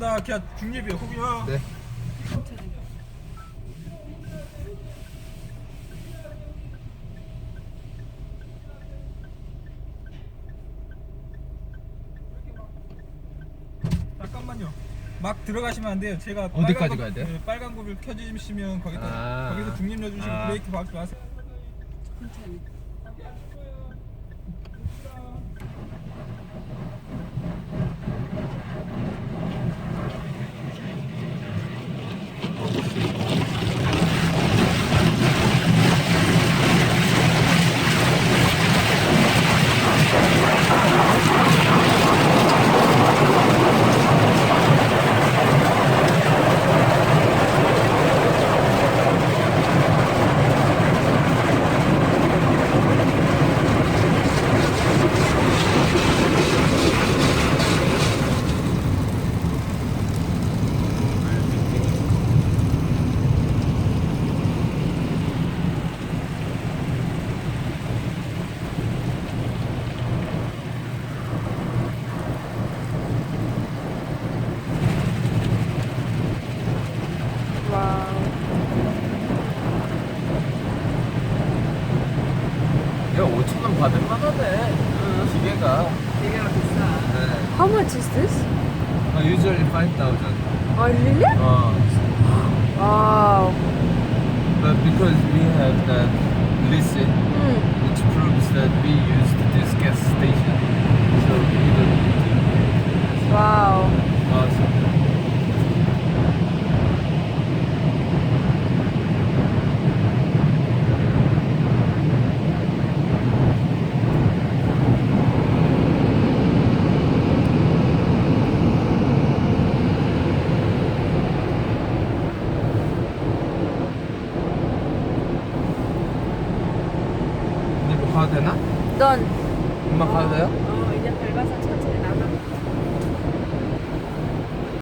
고맙습니다. 그냥 중립이요. 거기요. 네. 잠깐만요. 막 들어가시면 안 돼요. 제가 어디까지 가야 돼요? 네, 빨간 불을 켜주시면 거기서 아. 거기서 중립 넣어주시고 아. 브레이크 밟지 마세요. 야, 5,000원 받을 만하네. 기계가. 되게 비싸. 네. How much is this? Usually 5,000. Oh, really? Wow. But because we have that listen, Hmm. which proves that we used this gas station, so we don't need to. Wow. Awesome. 이제 뭐 가도 되나? Done. 엄마 가도 돼요? 이제 밟아서